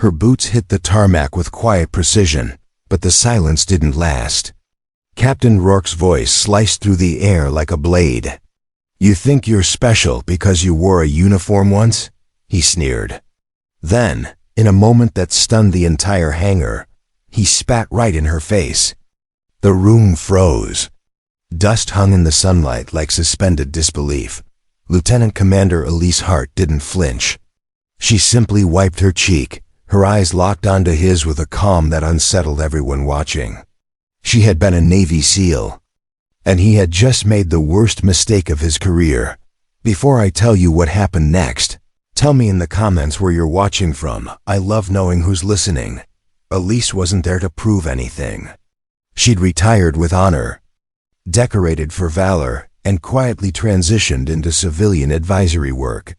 Her boots hit the tarmac with quiet precision, but the silence didn't last. Captain Rourke's voice sliced through the air like a blade. "You think you're special because you wore a uniform once?" he sneered. Then, in a moment that stunned the entire hangar, he spat right in her face. The room froze. Dust hung in the sunlight like suspended disbelief. Lieutenant Commander Elise Hart didn't flinch. She simply wiped her cheek, her eyes locked onto his with a calm that unsettled everyone watching. She had been a Navy SEAL, and he had just made the worst mistake of his career. "Before I tell you what happened next, tell me in the comments where you're watching from. I love knowing who's listening." Elise wasn't there to prove anything. She'd retired with honor, decorated for valor, and quietly transitioned into civilian advisory work.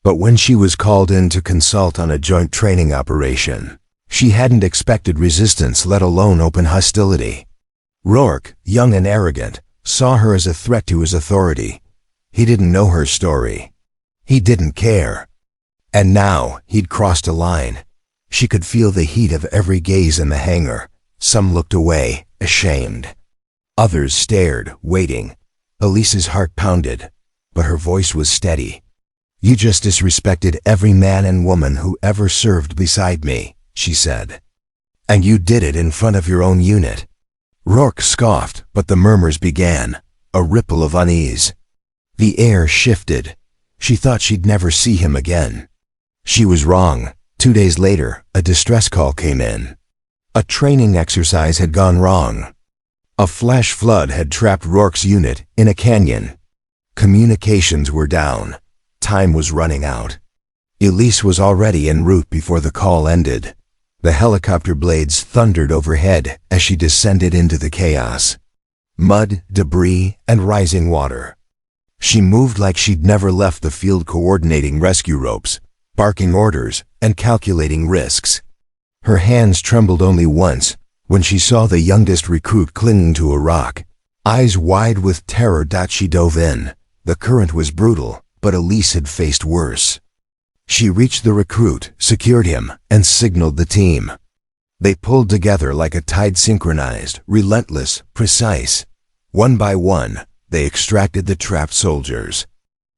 But when she was called in to consult on a joint training operation, she hadn't expected resistance, let alone open hostility. Rourke, young and arrogant, saw her as a threat to his authority. He didn't know her story. He didn't care. And now he'd crossed a line. She could feel the heat of every gaze in the hangar. Some looked away, ashamed. Others stared, waiting. Elise's heart pounded, but her voice was steady. "You just disrespected every man and woman who ever served beside me," she said. "And you did it in front of your own unit." Rourke scoffed, but the murmurs began, a ripple of unease. The air shifted. She thought she'd never see him again. She was wrong. 2 days later, a distress call came in. A training exercise had gone wrong. A flash flood had trapped Rourke's unit in a canyon. Communications were down. Time was running out. Elise was already en route before the call ended. The helicopter blades thundered overhead as she descended into the chaos. Mud, debris, and rising water. She moved like she'd never left the field, coordinating rescue ropes, barking orders, and calculating risks. Her hands trembled only once, when she saw the youngest recruit clinging to a rock. Eyes wide with terror, she dove in. The current was brutal, but Elise had faced worse. She reached the recruit, secured him, and signaled the team. They pulled together like a tide, synchronized, relentless, precise. One by one, they extracted the trapped soldiers.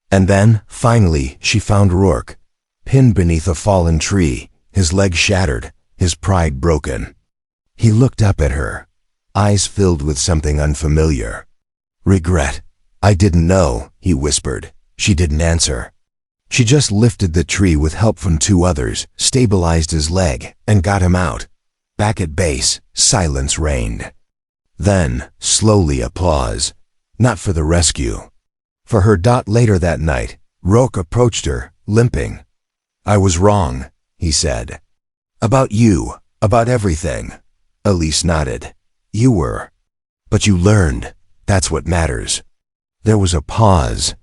And then, finally, she found Rourke, pinned beneath a fallen tree, his leg shattered, his pride broken. He looked up at her, eyes filled with something unfamiliar. "Regret. I didn't know," he whispered. She didn't answer. She just lifted the tree with help from 2 others, stabilized his leg, and got him out. Back at base, silence reigned. Then, slowly, applause. Not for the rescue. For her. Later that night, Rourke approached her, limping. "I was wrong," he said. "About you, about everything." Elise nodded. "You were. But you learned. That's what matters." There was a pause.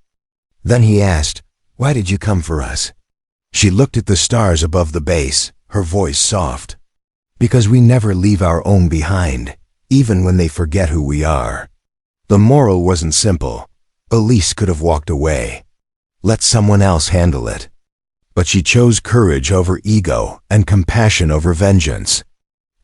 Then he asked, "Why did you come for us?" She looked at the stars above the base, her voice soft. "Because we never leave our own behind, even when they forget who we are." The moral wasn't simple. Elise could have walked away. Let someone else handle it. But she chose courage over ego and compassion over vengeance.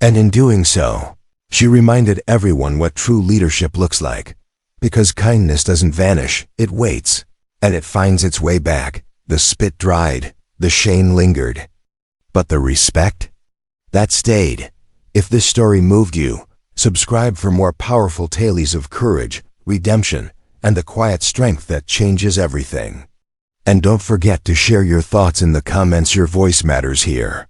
And in doing so, she reminded everyone what true leadership looks like. Because kindness doesn't vanish, it waits. And it finds its way back. The spit dried, the shame lingered. But the respect? That stayed. If this story moved you, subscribe for more powerful tales of courage, redemption, and the quiet strength that changes everything. And don't forget to share your thoughts in the comments. Your voice matters here.